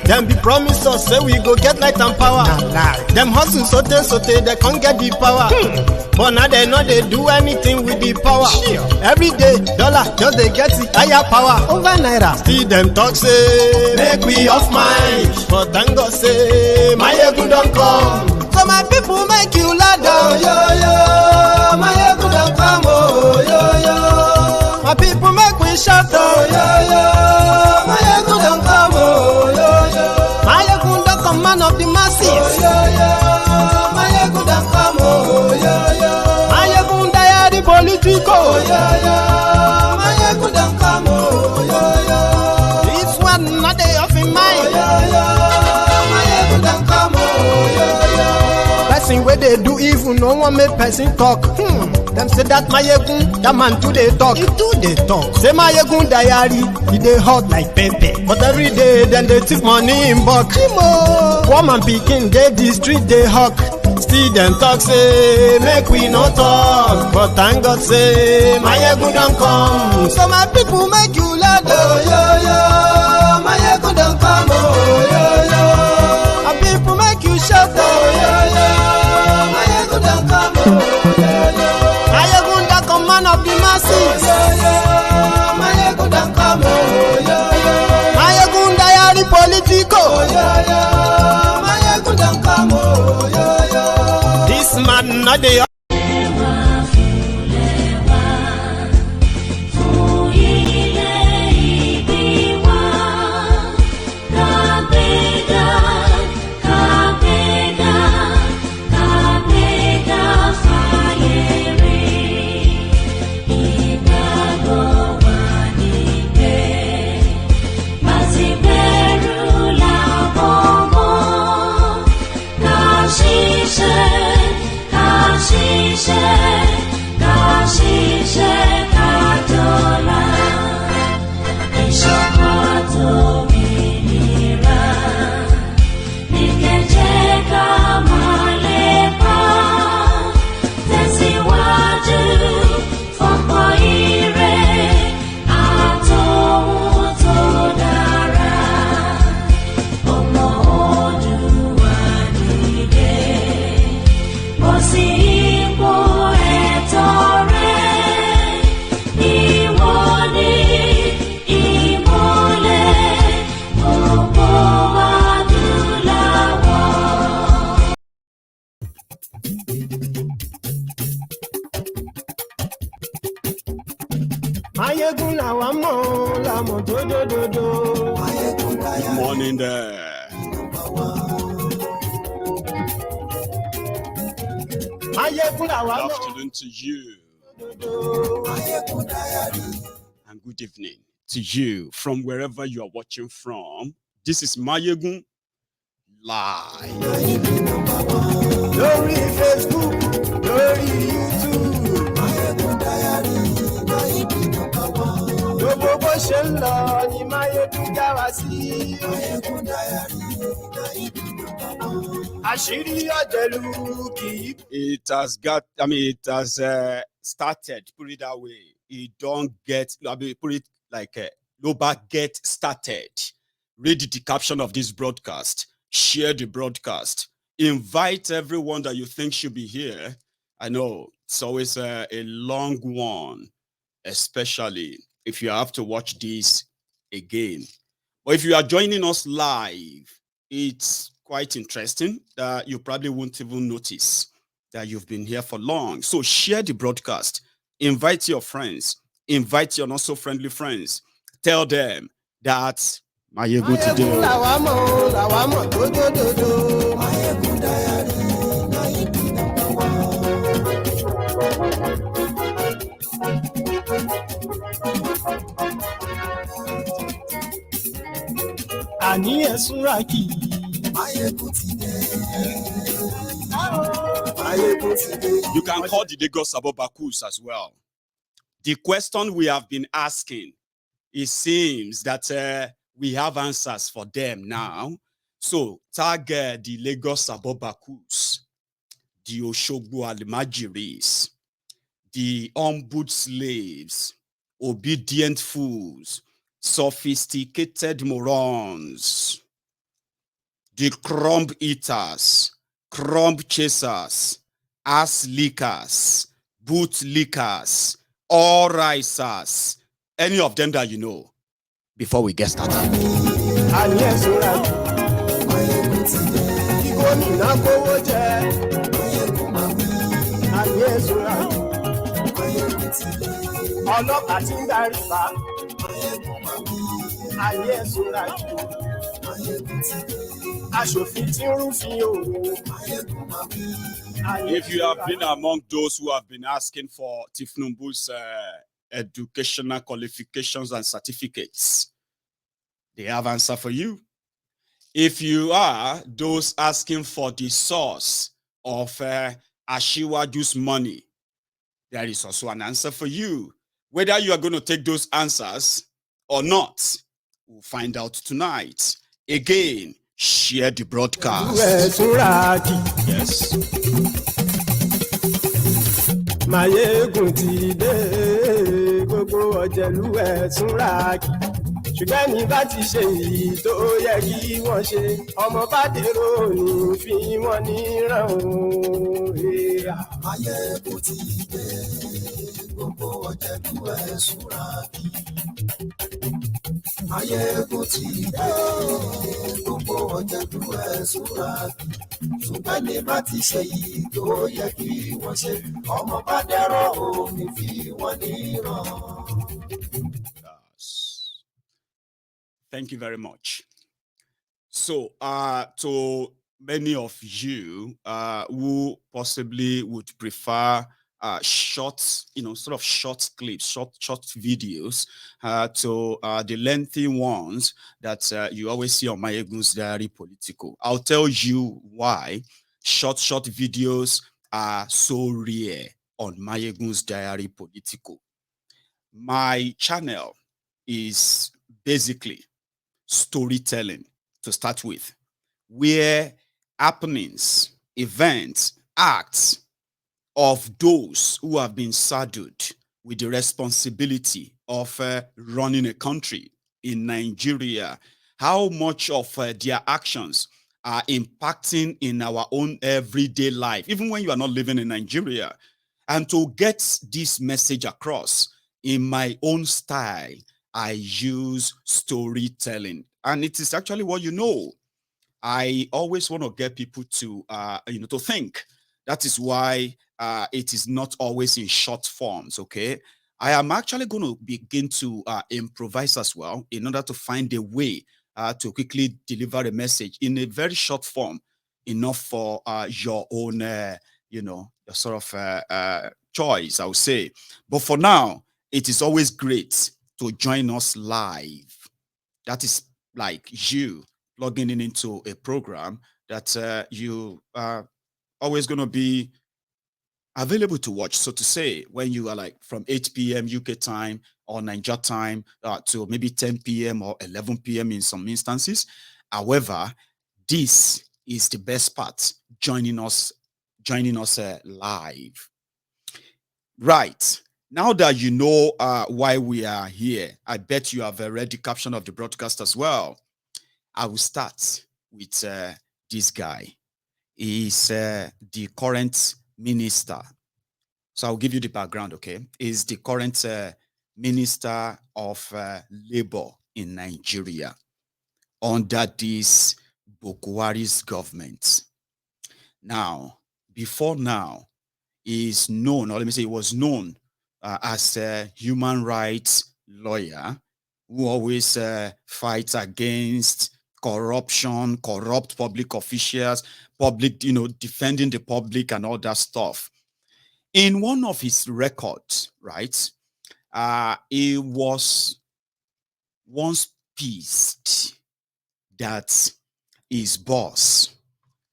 Them be promise us say we go get light and power. Them hustle sote they can't get the power. But now they know they do anything with the power. Every day dollar just they get it higher power over naira. Still them talk say make we off mind, but thank God say my ego don't come. So my people make you ladder. Oh, yo yo, my ego don't come. Oh yo yo, my people make we shout. Oh yo yo, my ego don't come. Oh yo yo, my ego don't come, man of the masses. Oh yo yo, my ego don't come. Oh yo yo, my ego diary politico. Oh yo yo, my ego don't come. Oh yo yo, this one not they off in mind. Oh yo yo, my ego don't come. Oh yo yo, person where they do evil, no one make person talk. Them say that Mayegun, that man too they talk. He too they talk. Say Mayegun diary, he they hot like pepper. But every day then they take money in bulk. Poor man picking, they the street they hawk. Still them talk say make we no talk. But thank God say Mayegun don't come. So my people make you laugh. Oh yo yo, Mayegun don't come. Oh yo yo, my people make you shout. Oh yo yo, Mayegun don't come. Oh yo yo, Mayegun don't come, man of the masses. Oh yo yo, Mayegun don't come. Oh yo yo, Mayegun diary politico. Oh yo yo, Mayegun don't come. Oh yo yo, this man not the. Good morning there. Good afternoon to you. And good evening to you from wherever you are watching from. This is Mayegun Live. Glory Facebook, glory YouTube. Mayegun diary, Mayegun number one. Gbogbo bó ṣe ń lọ ni Mayegun já wa sí. Mayegun diary, Mayegun number one. Àṣírí ọ̀jẹ̀lú kì í. It has started, put it that way. It don't get, put it like Loba get started. Read the caption of this broadcast. Share the broadcast. Invite everyone that you think should be here. I know it's always a long one, especially if you have to watch this again. But if you are joining us live, it's quite interesting that you probably won't even notice that you've been here for long. So share the broadcast. Invite your friends. Invite your not so friendly friends. Tell them that Mayegun today. You can call the Lagos Sabobakus as well. The question we have been asking, it seems that we have answers for them now. So tag the Lagos Sabobakus, the Oshogbo Alimajiris, the humbled slaves, obedient fools, sophisticated morons, the crumb eaters, crumb chasers, ass lickers, boot lickers, all risers, any of them that you know, before we get started. If you have been among those who have been asking for Tinubu's educational qualifications and certificates, they have answer for you. If you are those asking for the source of Ashiwaju's money, there is also an answer for you. Whether you are going to take those answers or not, we'll find out tonight. Again, share the broadcast. Yes. Mayegun ti dé gbogbo ọ̀jẹ̀lú ẹ̀ túnra kì ṣùgbọ́n ní bá ti ṣe èyí tó yẹ kí wọ́n ṣe ọmọ bá dèrò ní fi wọ́n níran òun. Mayegun ti dé gbogbo ọ̀jẹ̀lú ẹ̀ túnra kì. Mayegun ti dé gbogbo ọ̀jẹ̀lú ẹ̀ túnra kì. ṣùgbọ́n ní bá ti ṣe èyí tó yẹ kí wọ́n ṣe ọmọ bá dèrò ní fi wọ́n níran. Thank you very much. So, to many of you who possibly would prefer short, sort of short clips, short videos to the lengthy ones that you always see on Mayegun's Diary Political. I'll tell you why short videos are so rare on Mayegun's Diary Political. My channel is basically storytelling to start with, where happenings, events, acts of those who have been saddled with the responsibility of running a country in Nigeria, how much of their actions are impacting in our own everyday life, even when you are not living in Nigeria. And to get this message across in my own style, I use storytelling, and it is actually what you know. I always want to get people to, to think. That is why it is not always in short forms. Okay, I am actually going to begin to improvise as well in order to find a way to quickly deliver a message in a very short form, enough for your own, your sort of choice, I would say. But for now, it is always great to join us live. That is like you logging into a program that you are always going to be available to watch, so to say, when you are like from 8 p.m. UK time or Niger time to maybe 10 p.m. or 11 p.m. in some instances. However, this is the best part, joining us live. Right. Now that you know why we are here, I bet you have read the caption of the broadcast as well. I will start with this guy. He's the current minister. So I'll give you the background, okay? He's the current minister of labor in Nigeria under this Buhari's government. Now, before now, is known, or let me say, he was known as a human rights lawyer who always fights against corruption, corrupt public officials, defending the public and all that stuff. In one of his records, right, he was once pissed that his boss,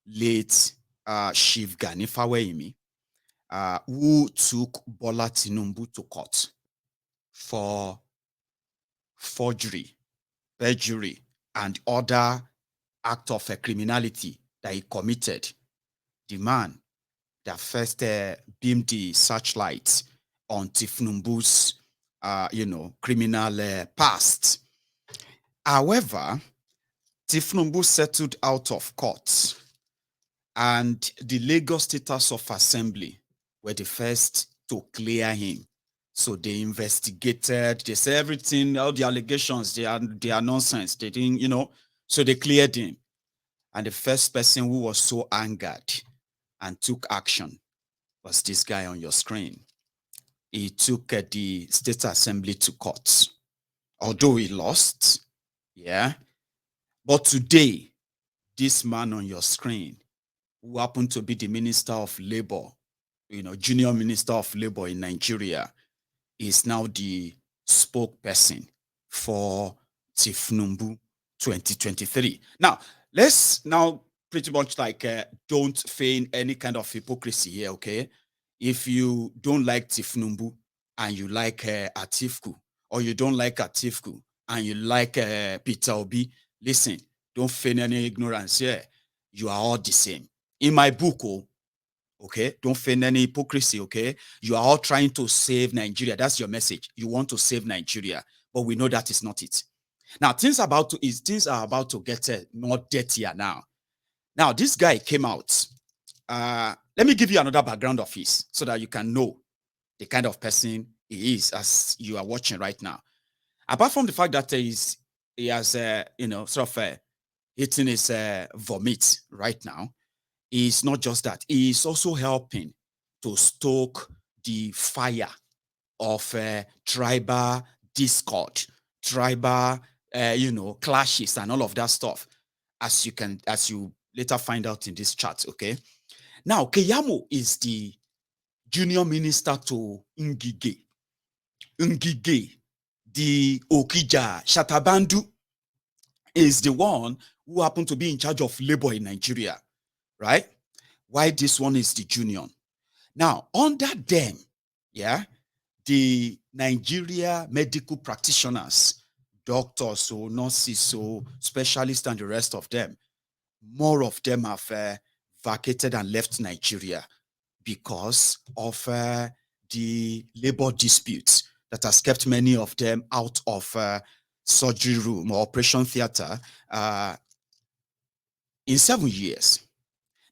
late Chief Gani Faweyimi, who took Bola Tinubu to court for forgery, perjury, and other act of criminality that he committed. The man that first beamed the searchlight on Tinubu's, criminal past. However, Tinubu settled out of court, and the Lagos State House of Assembly were the first to clear him. So they investigated, they said everything, all the allegations, they are nonsense. They didn't, so they cleared him. And the first person who was so angered and took action was this guy on your screen. He took the State Assembly to court, although he lost. Yeah. But today, this man on your screen, who happened to be the Minister of Labor, Junior Minister of Labor in Nigeria, is now the spokesperson for Tinubu 2023. Now, let's now pretty much like don't feign any kind of hypocrisy here, okay? If you don't like Tinubu and you like Atiku, or you don't like Atiku and you like Peter Obi, listen, don't feign any ignorance here. You are all the same. In my book, okay, don't feign any hypocrisy, okay? You are all trying to save Nigeria. That's your message. You want to save Nigeria, but we know that is not it. Now, things are about to get more dirtier now. Now, this guy came out. Let me give you another background of his so that you can know the kind of person he is as you are watching right now. Apart from the fact that he has, sort of hitting his vomit right now, is not just that. He is also helping to stoke the fire of tribal discord, tribal, clashes and all of that stuff, as you later find out in this chat, okay? Now, Keyamo is the junior minister to Ngige. Ngige, the Okija Shatabandu, is the one who happened to be in charge of labor in Nigeria, right? Why this one is the junior. Now, under them, yeah, the Nigeria medical practitioners, doctors, or nurses, or specialists, and the rest of them, more of them have vacated and left Nigeria because of the labor disputes that has kept many of them out of surgery room or operation theater in 7 years.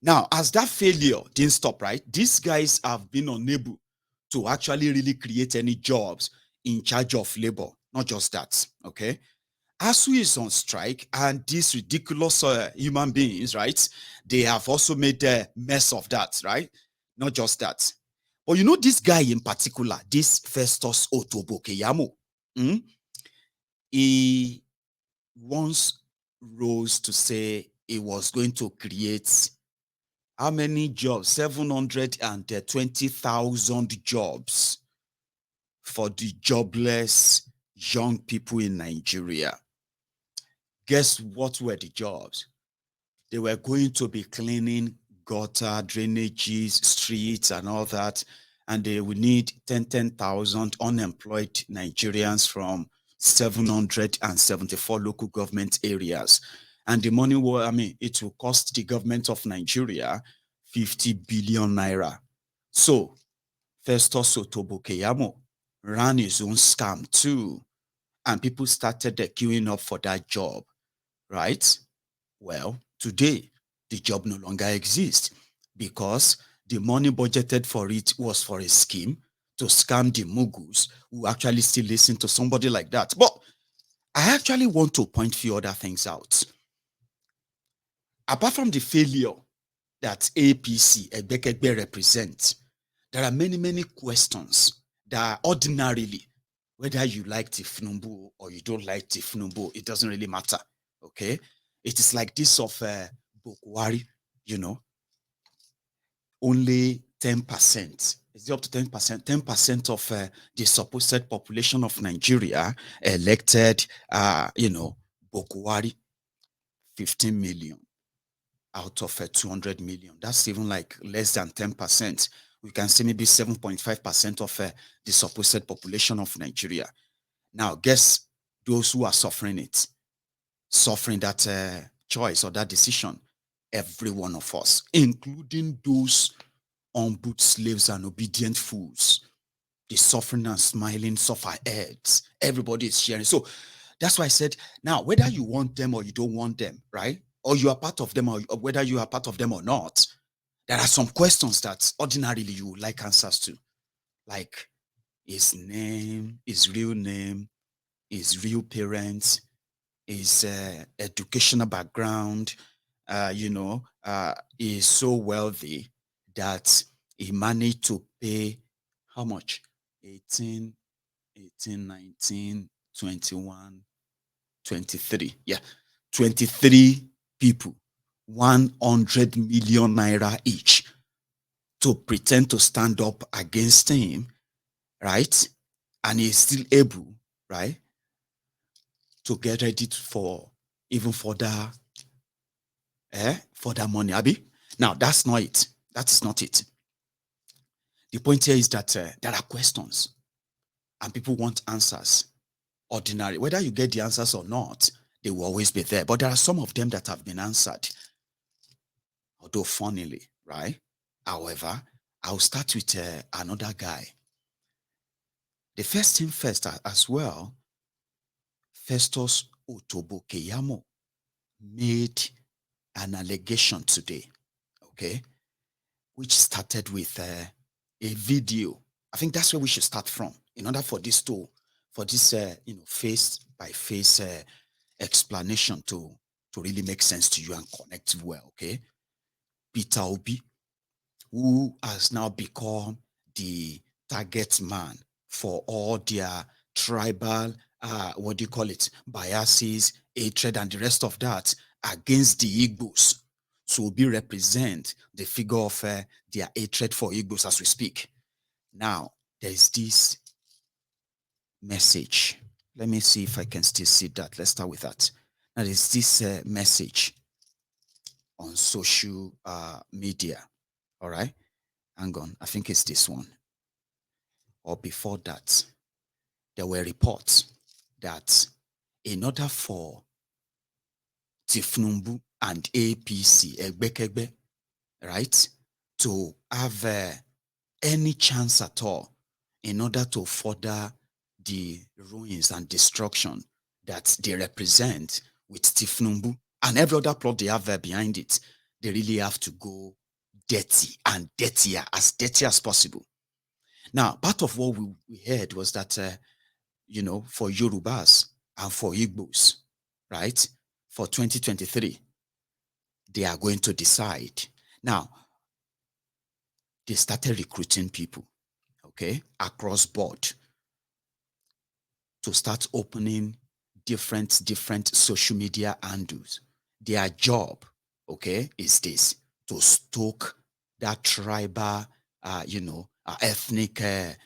Now, as that failure didn't stop, right? These guys have been unable to actually really create any jobs in charge of labor. Not just that, okay? ASU is on strike, and these ridiculous human beings, right? They have also made a mess of that, right? Not just that. But you know this guy in particular, this Festus Keyamo, he once rose to say he was going to create how many jobs? 720,000 jobs for the jobless young people in Nigeria. Guess what were the jobs? They were going to be cleaning gutter, drainages, streets, and all that. And they would need 10,000 unemployed Nigerians from 774 local government areas. And the money will, it will cost the government of Nigeria 50 billion naira. So, Festus Keyamo ran his own scam too. And people started queuing up for that job, right? Well, today, the job no longer exists because the money budgeted for it was for a scheme to scam the mugus who actually still listen to somebody like that. But I actually want to point a few other things out. Apart from the failure that APC, Ebekegbe, represents, there are many, many questions that ordinarily, whether you like Tinubu or you don't like Tinubu, it doesn't really matter, okay? It is like this of Bokwari, only 10%. It's up to 10%. 10% of the supposed population of Nigeria elected, Bokwari, 15 million out of 200 million. That's even like less than 10%. We can say maybe 7.5% of the supposed population of Nigeria. Now, guess those who are suffering that choice or that decision? Every one of us, including those unboot slaves and obedient fools. The suffering and smiling suffer heads. Everybody is sharing. So That's why I said, now, whether you want them or you don't want them, right? Or you are part of them, or whether you are part of them or not, there are some questions that ordinarily you would like answers to. Like his name, his real name, his real parents, his educational background, is so wealthy that he managed to pay how much? 18, 19, 21, 23. Yeah, 23 people, 100 million naira each to pretend to stand up against him, right? And he's still able, right, to get ready for even further money, Abi. Now, that's not it. That is not it. The point here is that there are questions and people want answers. Ordinary, whether you get the answers or not, they will always be there. But there are some of them that have been answered, although funnily, right? However, I'll start with another guy. The first thing first as well, Festus Keyamo made an allegation today, okay, which started with a video. I think that's where we should start from in order for this face by face explanation to really make sense to you and connect well, okay? Peter Obi, who has now become the target man for all their tribal, biases, hatred, and the rest of that against the Igbos. So Obi represent the figure of their hatred for Igbos as we speak. Now, there's this message. Let me see if I can still see that. Let's start with that. Now, there's this message on social media. All right. Hang on. I think it's this one. Or before that, there were reports that in order for Tinubu and APC, Egbekegbe, right, to have any chance at all in order to further the ruins and destruction that they represent with Tinubu and every other plot they have behind it, they really have to go dirty and dirtier, as dirty as possible. Now, part of what we heard was that, for Yorubas and for Igbos, right, for 2023, they are going to decide. Now, they started recruiting people, okay, across board to start opening different social media handles. Their job, okay, is this, to stoke that tribal, ethnic, can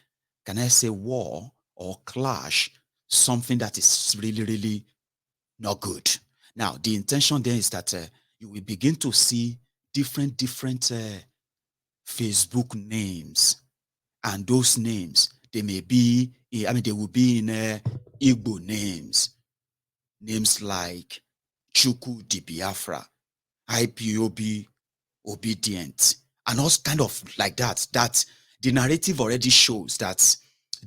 I say war or clash, something that is really, really not good. Now, the intention there is that you will begin to see different Facebook names, and those names, they may be, they will be in Igbo names like Chukwu di Biafra, IPOB obedient, and all kind of like that. That the narrative already shows that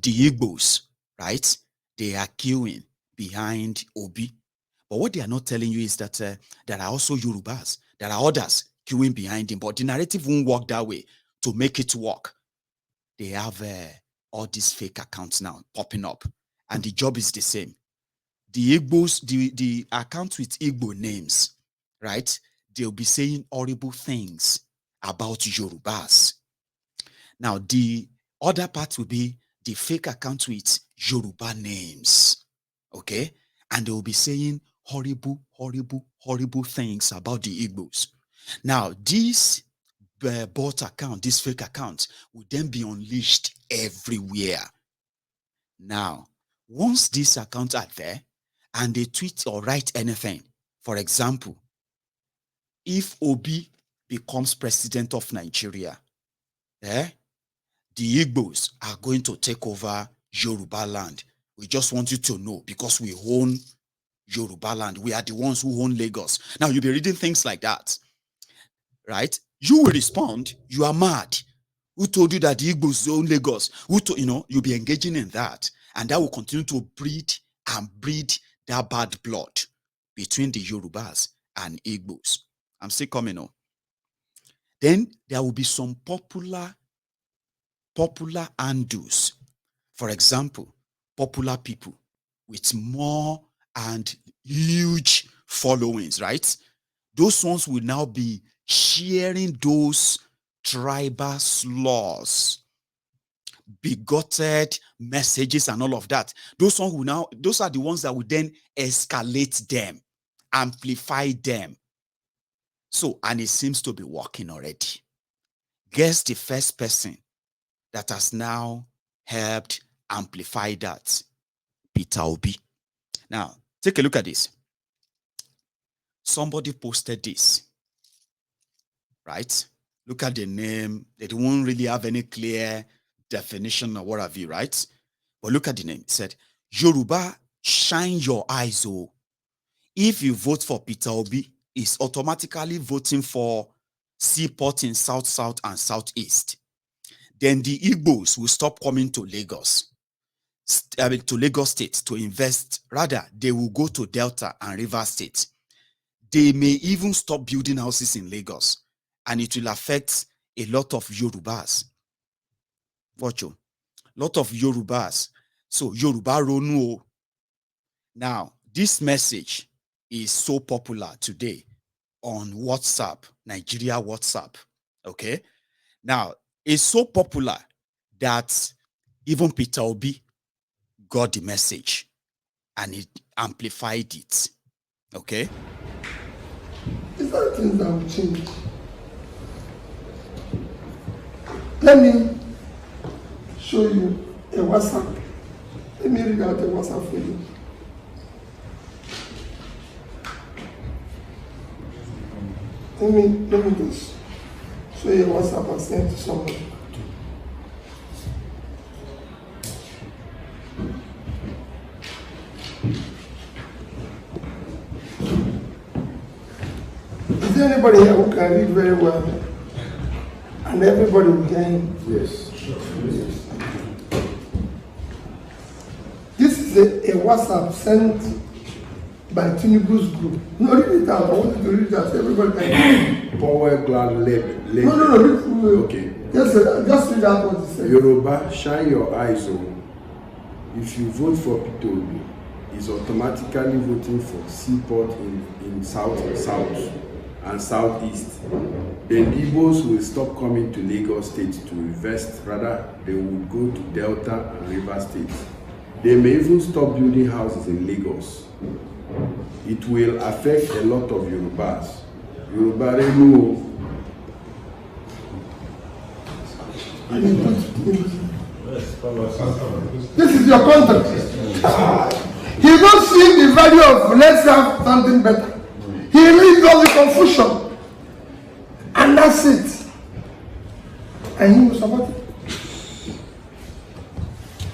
the Igbos, right, they are queuing behind Obi. But what they are not telling you is that there are also Yorubas, there are others queuing behind him, but the narrative won't work that way. To make it work, they have all these fake accounts now popping up, and the job is the same. The Igbos, the account with Igbo names, right, they'll be saying horrible things about Yorubas. Now, the other part will be the fake account with Yoruba names, okay? And they'll be saying horrible things about the Igbos. Now, this bot account, this fake account, will then be unleashed everywhere. Now, once these accounts are there and they tweet or write anything, for example, if Obi becomes president of Nigeria, the Igbos are going to take over Yoruba land. We just want you to know, because we own Yoruba land. We are the ones who own Lagos. Now, you'll be reading things like that, right? You will respond, you are mad. Who told you that the Igbos own Lagos? You'll be engaging in that. And that will continue to breed that bad blood between the Yorubas and Igbos. I'm still coming on. Then there will be some popular handles. For example, popular people with more and huge followings, right? Those ones will now be sharing those tribal slurs, bigoted messages and all of that. Those are the ones that will then escalate them, amplify them. So, and it seems to be working already. Guess the first person that has now helped amplify that? Peter Obi. Now, take a look at this. Somebody posted this, right? Look at the name. They don't really have any clear definition or what have you, right? But look at the name. It said, Yoruba, shine your eyes, oh. If you vote for Peter Obi, it's automatically voting for Seaport in South and Southeast. Then the Igbos will stop coming to Lagos. To Lagos State to invest. Rather, they will go to Delta and River State. They may even stop building houses in Lagos, and it will affect a lot of Yorubas. Watch you. Lot of Yorubas. So Yoruba Ronu. Now, this message is so popular today on WhatsApp, Nigeria WhatsApp. Okay. Now, it's so popular that even Peter Obi got the message and it amplified it. Okay? These are things that will change. Let me show you a WhatsApp. Let me read out a WhatsApp for you. Let me just show you a WhatsApp I sent to somebody. Is there anybody here who can read very well? And everybody will hear him? Yes. This is a WhatsApp sent by Tinubu's group. No, read it out. I want you to read it out. Everybody can. Power glad label. No. Okay. Yes, sir. Just read out what he said. Yoruba, shine your eyes on. If you vote for Peter Obi, is automatically voting for Seaport in South and Southeast. Then Igbos will stop coming to Lagos State to invest. Rather, they will go to Delta and River State. They may even stop building houses in Lagos. It will affect a lot of Yorubas. Yoruba Renu. This is your content. He don't see the value of let's have something better. He leaves all the confusion. And that's it. And he will support it.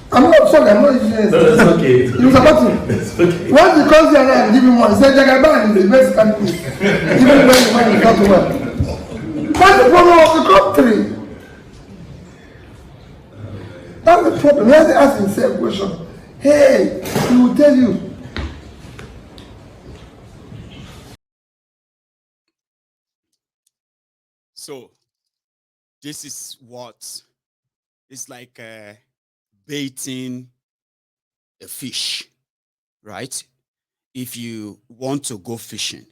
I'm not sorry, I'm not using it. No, that's okay. You support him. It's okay. Once he comes here and give him one, he said Jagaban is the best candidate. Even when he got well. That's the problem of the country. That's the problem. He has to ask himself a question. Hey, he will tell you. So, this is what it's like baiting a fish, right? If you want to go fishing,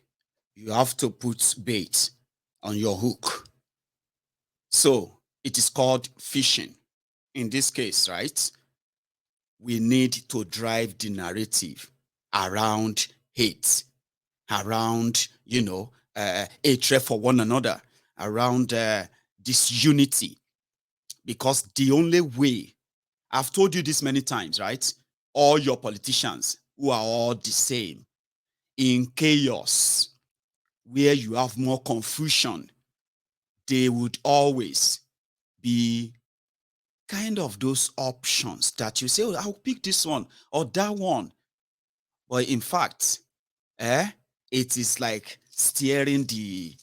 you have to put bait on your hook. So, it is called fishing. In this case, right? We need to drive the narrative around hate, around, hatred for one another, around disunity. Because the only way, I've told you this many times, right? All your politicians who are all the same, in chaos, where you have more confusion, they would always be kind of those options that you say, oh, I'll pick this one or that one. But in fact, it is like steering the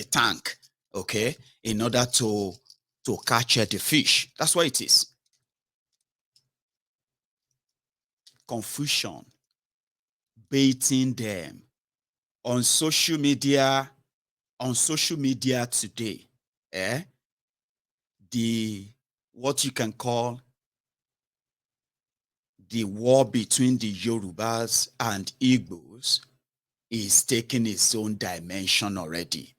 tank, okay, in order to catch the fish. That's what it is. confusion baiting them on social media today. The what you can call the war between the Yorubas and Igbos is taking its own dimension already.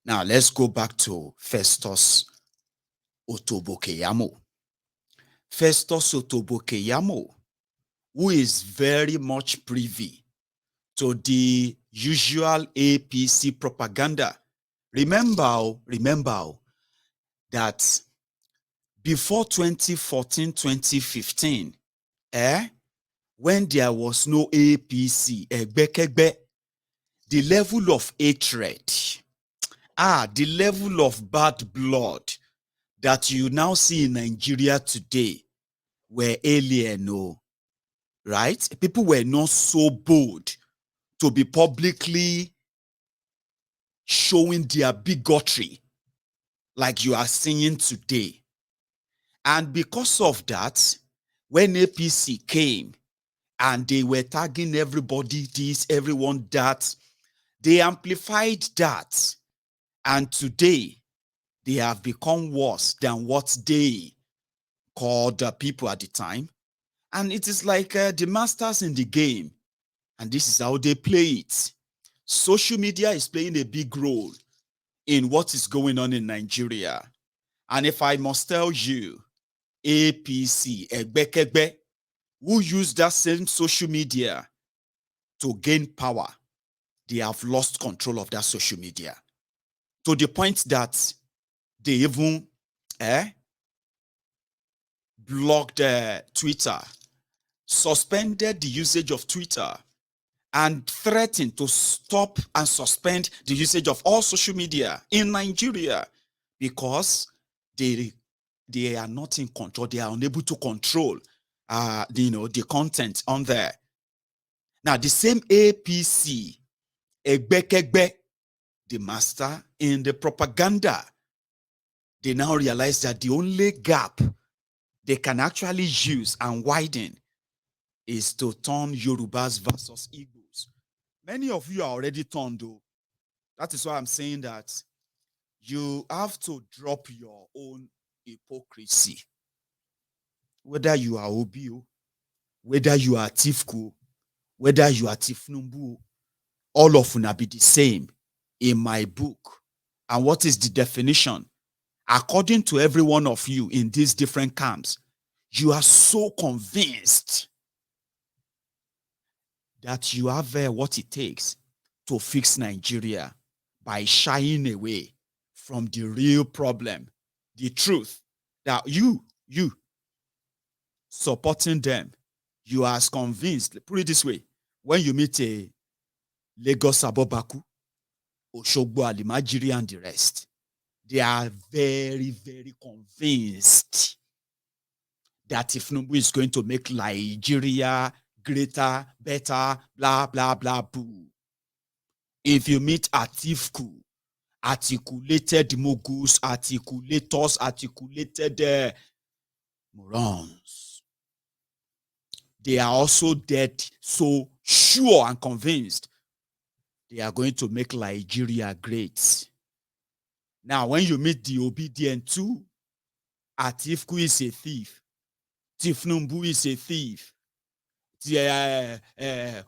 Now let's go back to Festus Keyamo. Festus Keyamo, who is very much privy to the usual APC propaganda. Remember that before 2014, 2015, when there was no APC, the level of hatred, the level of bad blood that you now see in Nigeria today were alien, right? People were not so bold to be publicly showing their bigotry like you are seeing today. And because of that, when APC came and they were tagging everybody this, everyone that, they amplified that. And today, they have become worse than what they called people at the time. And it is like the masters in the game. And this is how they play it. Social media is playing a big role in what is going on in Nigeria. And if I must tell you, APC, Egbekegbe, who use that same social media to gain power, they have lost control of that social media to the point that they even blocked Twitter, suspended the usage of Twitter, and threatened to stop and suspend the usage of all social media in Nigeria because they are not in control. They are unable to control the content on there. Now, the same APC, Egbekegbe, the master in the propaganda, they now realize that the only gap they can actually use and widen is to turn Yorubas versus Igbos. Many of you are already turned, though. That is why I'm saying that you have to drop your own hypocrisy. Whether you are Obio, whether you are Tifku, whether you are Tifnumbu, all of them be the same in my book. And what is the definition? According to every one of you in these different camps, you are so convinced that you have what it takes to fix Nigeria by shying away from the real problem, the truth, that you supporting them, you are as convinced. Put it this way, when you meet a Lagos Abobaku, Oshogbo Alimajiri and the rest, they are very, very convinced that if Tinubu is going to make Nigeria greater, better, blah, blah, blah, boo. If you meet Atifku, articulated moguls, articulators, articulated morons, they are also dead, so sure and convinced they are going to make Nigeria great. Now, when you meet the obedient too, Atifku is a thief. Tifnumbu is a thief.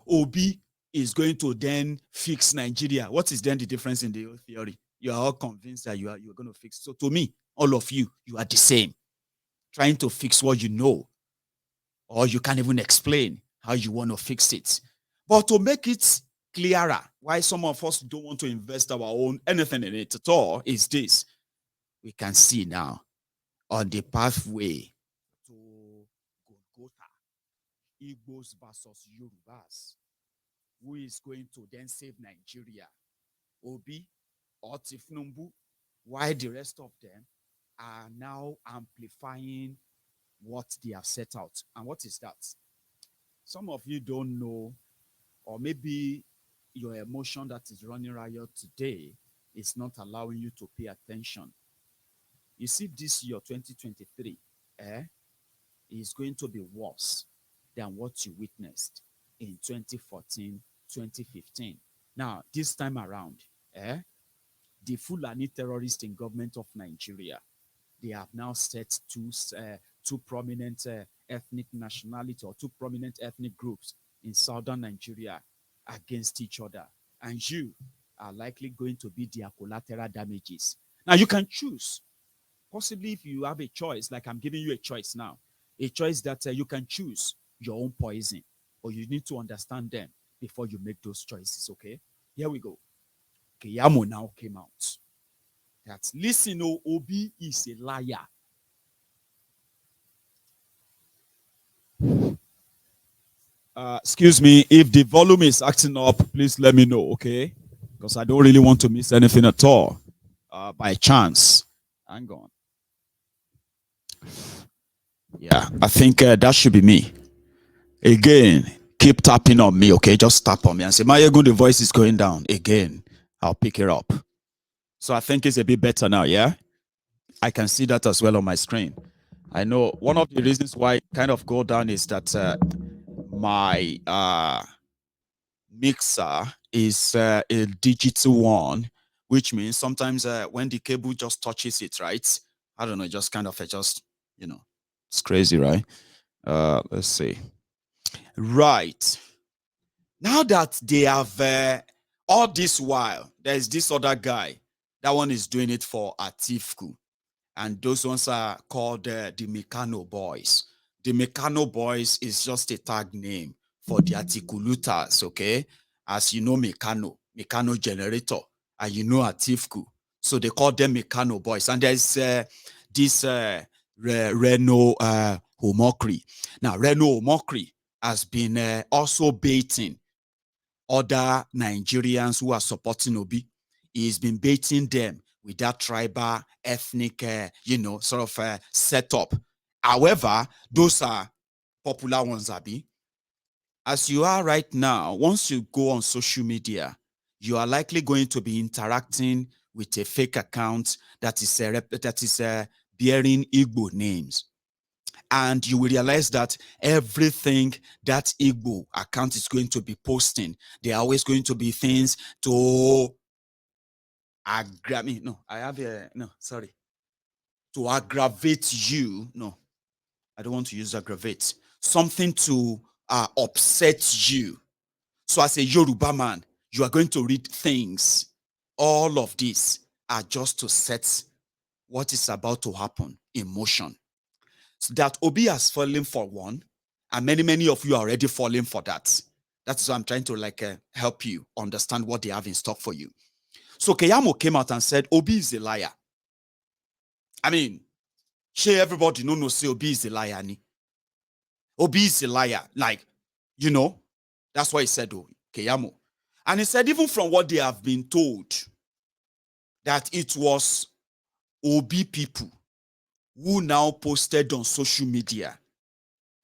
Obi is going to then fix Nigeria. What is then the difference in the theory? You are all convinced that you're going to fix. So to me, all of you are the same. Trying to fix what you know, or you can't even explain how you want to fix it. But to make it clearer, why some of us don't want to invest our own anything in it at all is this. We can see now on the pathway to Golgotha, Igbos versus Yorubas, who is going to then save Nigeria? Obi or Tifnumbu, while the rest of them are now amplifying what they have set out. And what is that? Some of you don't know, or maybe your emotion that is running riot today is not allowing you to pay attention. You see, this year, 2023, is going to be worse than what you witnessed in 2014, 2015. Now, this time around, the Fulani terrorists in government of Nigeria, they have now set two prominent ethnic nationality or two prominent ethnic groups in southern Nigeria against each other. And you are likely going to be their collateral damages. Now, you can choose. Possibly if you have a choice, like I'm giving you a choice now, a choice that you can choose your own poison, or you need to understand them before you make those choices, okay? Here we go. Keyamo now came out. That, listen, Obi is a liar. Excuse me, if the volume is acting up, please let me know, okay? Because I don't really want to miss anything at all by chance. Hang on. Yeah, I think that should be me. Again, keep tapping on me, okay? Just tap on me and say, Mayego, the voice is going down. Again, I'll pick it up. So I think it's a bit better now, yeah? I can see that as well on my screen. I know one of the reasons why it kind of go down is that my mixer is a digital one, which means sometimes when the cable just touches it, right? I don't know, just kind of just, you know, it's crazy, right? Let's see. Right. Now that they have all this while, there's this other guy. That one is doing it for Atifku. And those ones are called the Mekano Boys. The Mekano Boys is just a tag name for the Articulutas, okay? As you know, Mekano Generator, and you know Atifku. So they call them Mekano Boys. And there's this Reno Omokri. Now, Reno Omokri has been also baiting other Nigerians who are supporting Obi. He's been baiting them with that tribal, ethnic, sort of setup. However, those are popular ones, Abi. As you are right now, once you go on social media, you are likely going to be interacting with a fake account that is bearing Igbo names. And you will realize that everything that Igbo account is going to be posting, they are always going to be things to aggravate. No, I have a no, sorry. To aggravate you. No, I don't want to use aggravate. Something to upset you. So as a Yoruba man, you are going to read things. All of these are just to set what is about to happen in motion. So that Obi has fallen for one, and many of you are already falling for that. That's why I'm trying to help you understand what they have in stock for you. So Keyamo came out and said, Obi is a liar. I mean, everybody no say Obi is a liar. Obi is a liar. That's what he said, Keyamo. And he said, even from what they have been told, that it was Obi people who now posted on social media.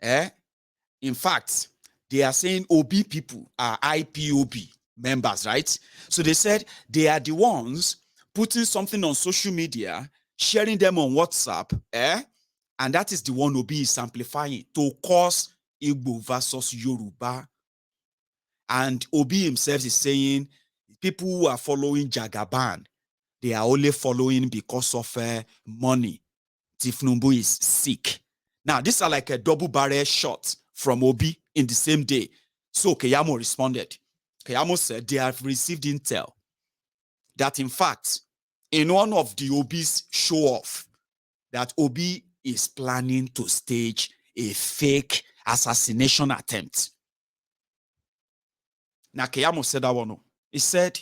In fact, they are saying Obi people are IPOB members, right? So they said they are the ones putting something on social media, sharing them on WhatsApp, and that is the one Obi is amplifying to cause Igbo versus Yoruba. And Obi himself is saying people who are following Jagaban, they are only following because of money. Tinubu is sick. Now, these are like a double-barrel shot from Obi in the same day. So Keyamo responded. Keyamo said they have received intel that, in fact, in one of the Obi's show-off, that Obi is planning to stage a fake assassination attempt. Now, Keyamo said that one. He said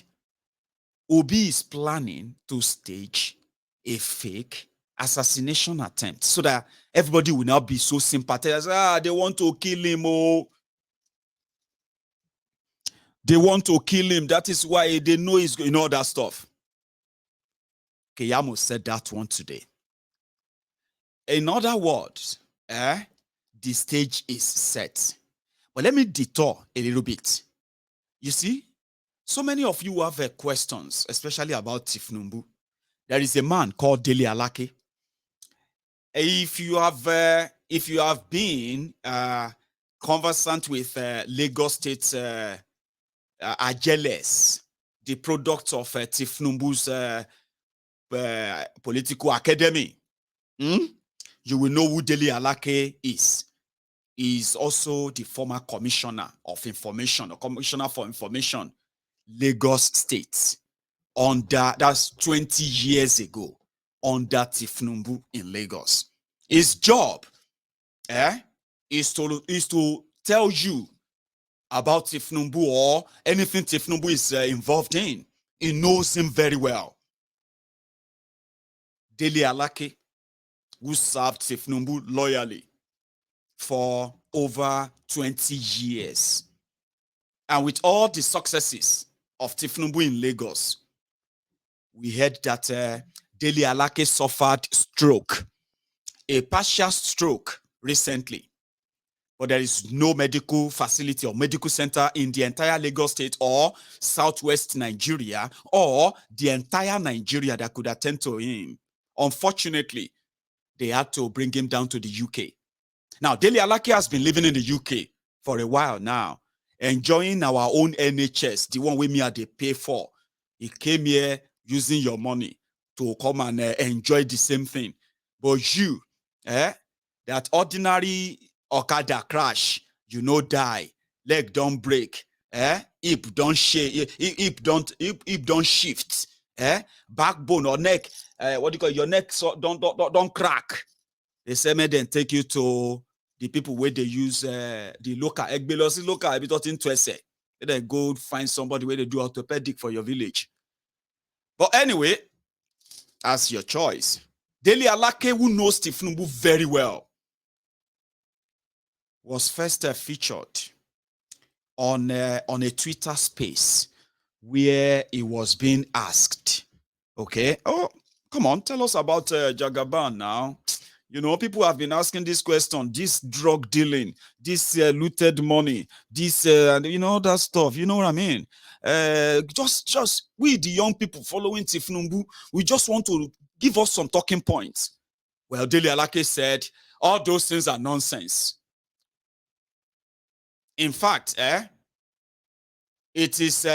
Obi is planning to stage a fake assassination attempt so that everybody will now be so sympathetic. They want to kill him. They want to kill him. That is why they know he's going, all that stuff. Keyamo said that one today. In other words, the stage is set. But let me detour a little bit. You see, so many of you have questions, especially about Tinubu. There is a man called Dele Alake. If you have been conversant with Lagos State are jealous, the product of Tinubu's political academy. You will know who Dele Alake is. He is also the former commissioner of information, or commissioner for information, Lagos State, that's 20 years ago, under Tinubu in Lagos. His job is to tell you about Tinubu or anything Tinubu is involved in. He knows him very well. Dele Alake, who served Tinubu loyally for over 20 years. And with all the successes of Tinubu in Lagos, we heard that Dele Alake suffered stroke, a partial stroke recently. But there is no medical facility or medical center in the entire Lagos State or Southwest Nigeria or the entire Nigeria that could attend to him. Unfortunately, they had to bring him down to the UK. Now, Dele Alake has been living in the UK for a while now, enjoying our own NHS, the one we they pay for. He came here using your money to come and enjoy the same thing. But you, that ordinary Okada crash, die, leg don't break, hip don't shake, hip don't shift, backbone or neck, your neck don't crack. They say, may then take you to the people where they use the local egbelosi local habitating twese. Then go find somebody where they do orthopedic for your village. But anyway, that's your choice. Dele Alake, who knows Tinubu very well, was first featured on a Twitter space where he was being asked, okay, oh, come on, tell us about Jagaban now. People have been asking this question, this drug dealing, this looted money, this, that stuff. You know what I mean? Just we, the young people following Tinubu, we just want to give us some talking points. Well, Dele Alake said, all those things are nonsense. In fact, it is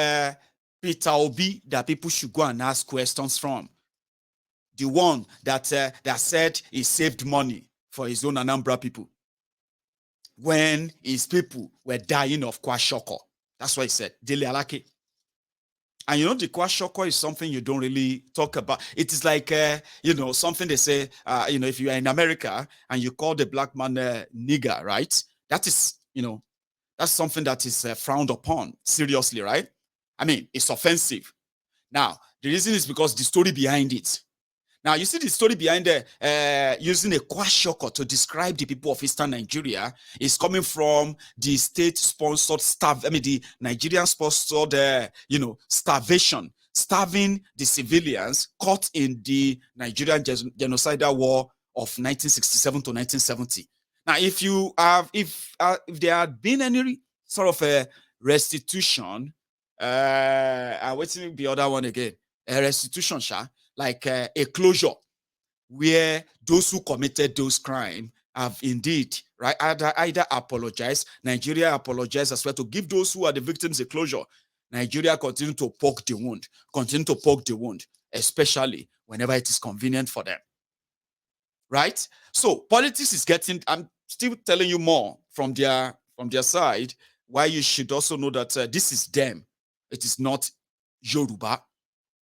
Peter Obi that people should go and ask questions from. The one that said he saved money for his own Anambra people when his people were dying of kwashiorkor. That's what he said, Dele Alake. And the kwashiorkor is something you don't really talk about. It is like, something they say, if you are in America and you call the black man nigger, right? That is, that's something that is frowned upon, seriously, right? I mean, it's offensive. Now, the reason is because the story behind it. Now, you see the story behind using a kwashiorkor to describe the people of Eastern Nigeria is coming from the state-sponsored the Nigerian-sponsored, starvation, starving the civilians caught in the Nigerian genocidal war of 1967 to 1970. Now, if there had been any sort of a restitution, what's the other one again? A restitution, like a closure, where those who committed those crimes have indeed, right, either apologized, Nigeria apologized as well to give those who are the victims a closure. Nigeria continue to poke the wound, especially whenever it is convenient for them. Right? So politics is getting, I'm still telling you more from their side, why you should also know that this is them. It is not Yoruba.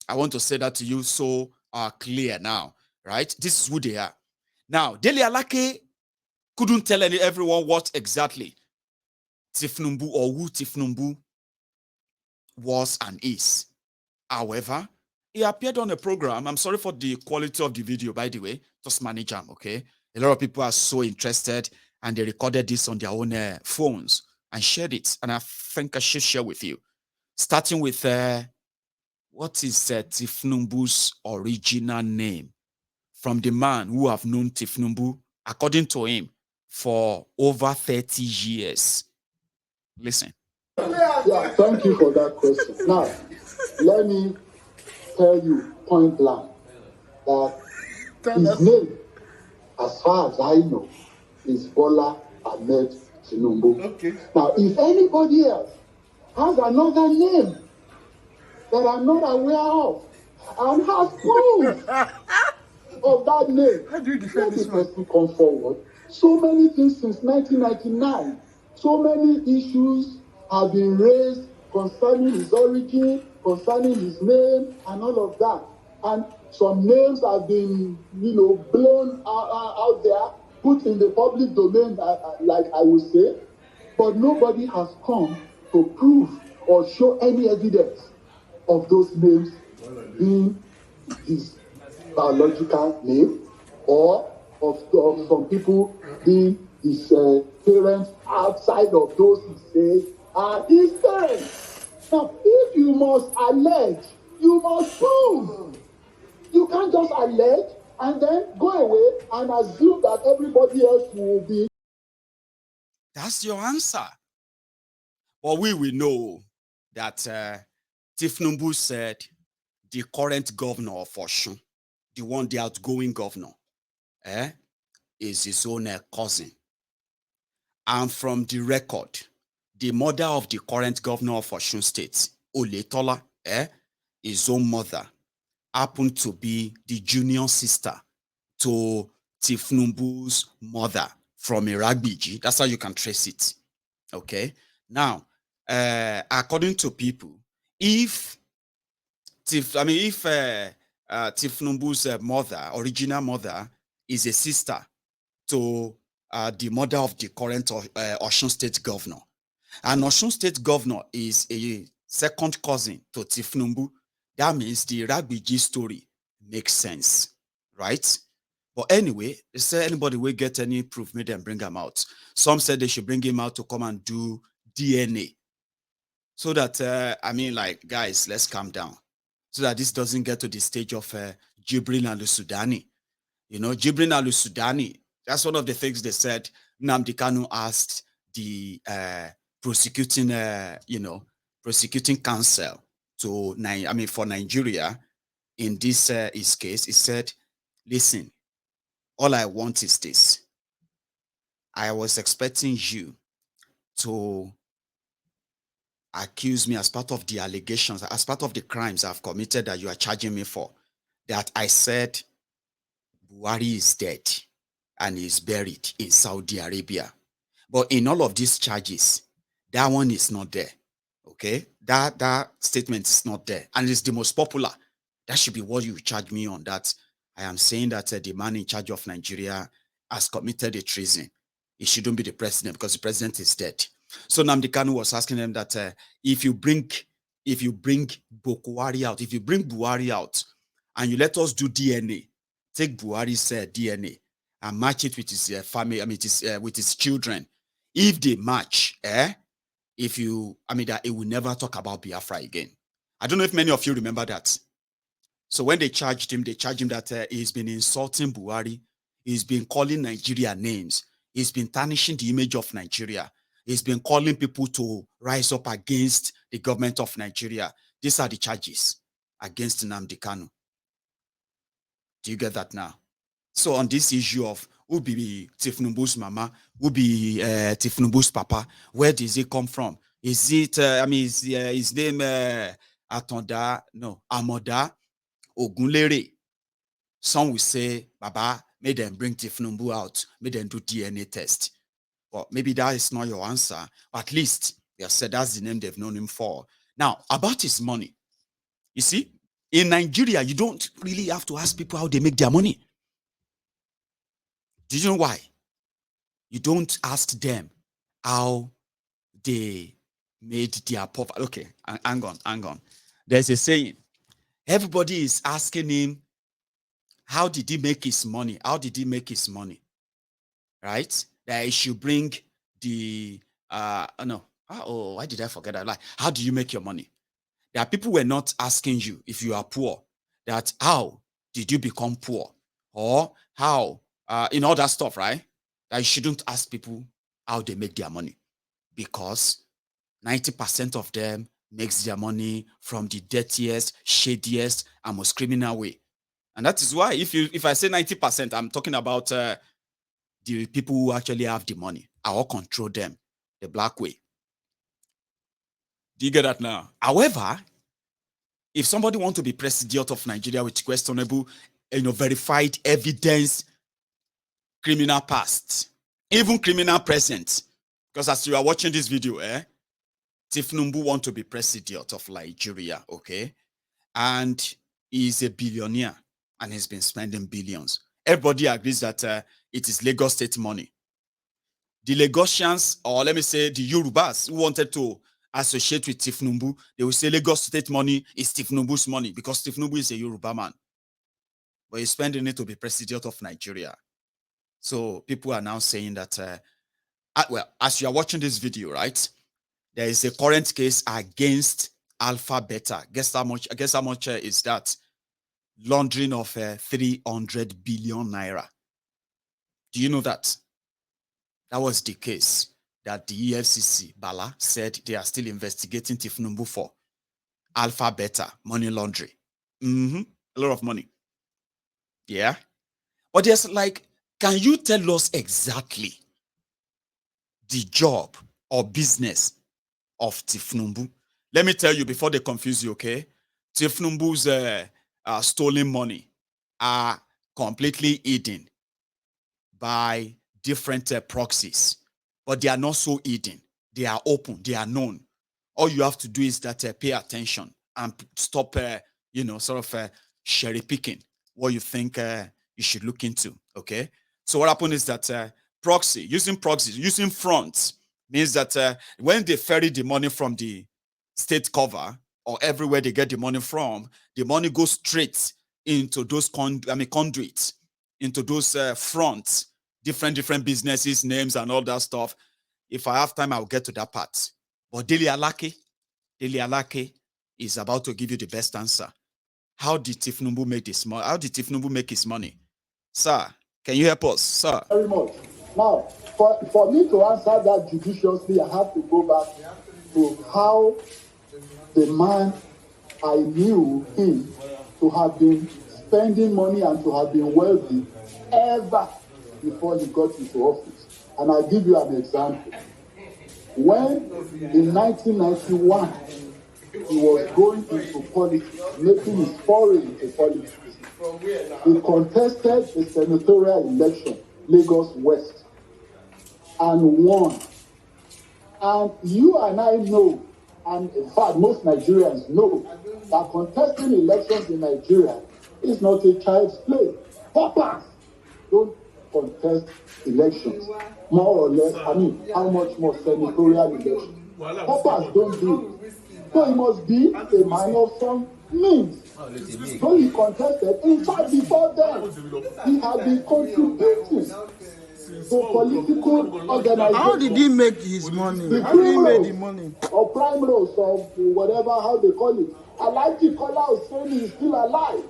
I want to say that to you so clear now, right? This is who they are. Now, Dele Alake couldn't tell everyone what exactly Tinubu or who Tinubu was and is. However, he appeared on a program. I'm sorry for the quality of the video, by the way. Just manage them, okay? A lot of people are so interested and they recorded this on their own phones and shared it. And I think I should share with you. Starting with what is Tinubu's original name from the man who have known Tinubu, according to him, for over 30 years. Listen. Yeah, thank you for that question. Now, let me tell you point blank that his name, as far as I know, is Bola Ahmed Tinubu. Okay. Now, if anybody else has another name that I'm not aware of and has proof of that name, How do you defend let this the man? person come forward. So many things since 1999, so many issues have been raised concerning his origin, concerning his name, and all of that. And some names have been, blown out there, put in the public domain, like I would say, but nobody has come to prove or show any evidence of those names being his biological name, or of some people being his parents outside of those he says are his parents. Now, if you must allege, you must prove. You can't just allege and then go away and assume that everybody else will be. That's your answer. But we will know that Tinubu said the current governor of Osun, the one, the outgoing governor, is his own cousin. And from the record, the mother of the current governor of Osun State, Oletola, his own mother, happened to be the junior sister to Tinubu's mother from Iragbiji. That's how you can trace it. Okay. Now, according to people, if Tinubu's mother, original mother, is a sister to the mother of the current Osun State governor, and Osun State governor is a second cousin to Tinubu, that means the Iragbiji story makes sense, right? But anyway, is there anybody will get any proof, made them bring him out? Some said they should bring him out to come and do DNA. So that, guys, let's calm down. So that this doesn't get to the stage of Jibril al-Sudani. Jibril al-Sudani, that's one of the things they said. Nnamdi Kanu asked the prosecuting counsel for Nigeria in this his case. He said, listen, all I want is this. I was expecting you to accuse me as part of the allegations, as part of the crimes I've committed that you are charging me for, that I said Buhari is dead and is buried in Saudi Arabia. But in all of these charges, that one is not there. Okay? That statement is not there. And it's the most popular. That should be what you charge me on, that I am saying that the man in charge of Nigeria has committed a treason. He shouldn't be the president because the president is dead. So Nnamdi Kanu was asking them that if you bring Buhari out, if you bring Buhari out and you let us do DNA, take Buhari's DNA and match it with his family, with his children. If they match, that it will never talk about Biafra again. I don't know if many of you remember that. So when they charged him that he's been insulting Buhari, he's been calling Nigeria names, he's been tarnishing the image of Nigeria, he's been calling people to rise up against the government of Nigeria. These are the charges against Nnamdi Kanu. Do you get that now? So on this issue of who be Tinubu's mama, who be Tinubu's papa, where does it come from? Is it, his name Atonda? No, Amoda Ogunlere. Some will say, Baba, may them bring Tinubu out, may them do DNA test. Well, maybe that is not your answer. At least they have said that's the name they've known him for. Now, about his money. You see, in Nigeria, you don't really have to ask people how they make their money. Do you know why? You don't ask them how they made their poverty. Okay, hang on. There's a saying. Everybody is asking him, how did he make his money? How did he make his money? Right? That he should bring the, why did I forget that? Like, how do you make your money? There are people who are not asking you if you are poor, that how did you become poor? Or how, all that stuff, right? That you shouldn't ask people how they make their money, because 90% of them makes their money from the dirtiest, shadiest, and most criminal way. And that is why if I say 90%, I'm talking about the people who actually have the money. I will control them. the black way. Do you get that now? However, if somebody wants to be president of Nigeria with questionable, verified evidence, criminal past, even criminal present, because as you are watching this video, Tinubu want to be president of Nigeria, okay? And he's a billionaire and he's been spending billions. Everybody agrees that it is Lagos State money. The Lagosians, or let me say the Yorubas who wanted to associate with Tinubu, they will say Lagos State money is Tinubu's money because Tinubu is a Yoruba man. But he's spending it to be president of Nigeria. So people are now saying that, well, as you are watching this video, right, there is a current case against Alpha Beta. Guess how much is that? Laundering of 300 billion naira. Do you know that? That was the case that the EFCC, Bala, said they are still investigating Tinubu for. Alpha Beta, money laundering. A lot of money. Yeah. But there's like, can you tell us exactly the job or business of Tinubu? Let me tell you before they confuse you, okay? Tinubu's stolen money are completely hidden by different proxies, but they are not so hidden. They are open. They are known. All you have to do is that pay attention and stop, cherry picking what you think you should look into. Okay. So what happened is that using fronts means that when they ferry the money from the state cover or everywhere they get the money from, the money goes straight into those conduits, into those fronts, different businesses, names, and all that stuff. If I have time, I'll get to that part. But Dele Alake is about to give you the best answer. How did Tinubu make this money? How did Tinubu make his money? Sir, can you help us, sir? Very much. Now, for me to answer that judiciously, I have to go back to how the man I knew him to have been spending money and to have been wealthy ever before he got into office. And I'll give you an example. When in 1991 he was going into politics, making his foray into politics, he contested the senatorial election, Lagos West, and won. And you and I know, and in fact most Nigerians know, that contesting elections in Nigeria is not a child's play. Papas don't contest elections, more or less. I mean, how much more senatorial elections? Papas don't do it. So he must be a man of some means. So he contested. In fact, before then, he had been contributing to political organizations. How did he make his money? How did he make the money? Or prime rose, or whatever, how they call it. Alake was saying he's still alive.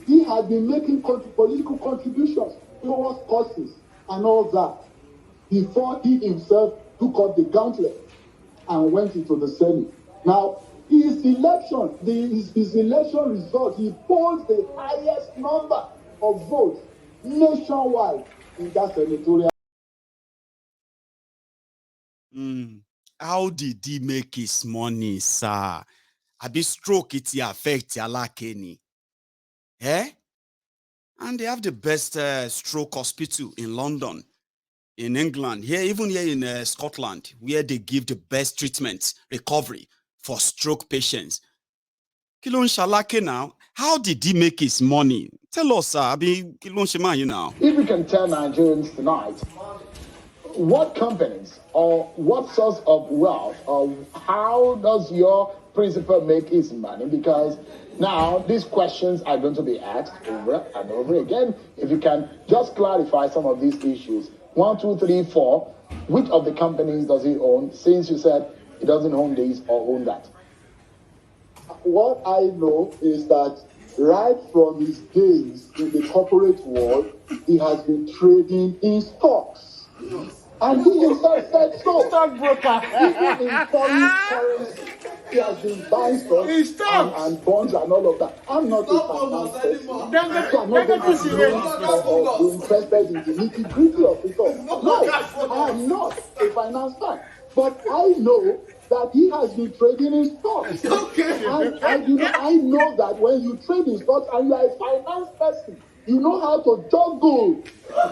He had been making political contributions towards causes and all that before he himself took up the gauntlet and went into the Senate. Now, his election result, he polls the highest number of votes nationwide in that senatorial. How did he make his money, sir? Abi stroke it affect Alake. And they have the best stroke hospital in London, in England, even here in Scotland, where they give the best treatment, recovery for stroke patients. Kilon Shalake now, how did he make his money? Tell us, sir. Kilon Shema, you know. If you can tell Nigerians tonight, what companies or what source of wealth or how does your principal make his money? Because now these questions are going to be asked over and over again. If you can just clarify some of these issues. 1, 2, 3, 4. Which of the companies does he own? Since you said he doesn't own this or own that. What I know is that right from his days in the corporate world, he has been trading in stocks. And he himself said so. Stockbroker. Even in foreign currency. He has been buying stocks and bonds and all of that. I'm not a finance person, so I'm not going to be interested in the nitty-gritty of it all. No, I am not a finance man. But I know that he has been trading in stocks. And I know that when you trade in stocks and you are a finance person, you know how to juggle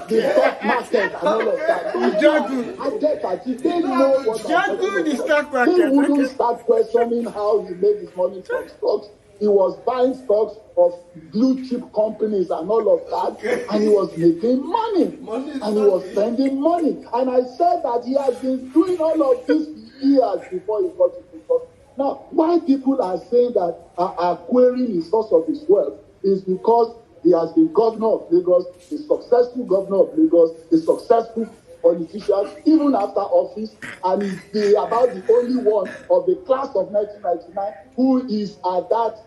the stock market and all of that. I get that. If they know what I'm talking about, they wouldn't start questioning how he made his money from stocks. He was buying stocks of blue chip companies and all of that, and he was making money, and he was spending money. And I said that he has been doing all of this years before he got into stocks. Now, why people are saying that acquiring his source of his wealth is because he has been governor of Lagos, a successful governor of Lagos, a successful politician, even after office, and is about the only one of the class of 1999 who is at that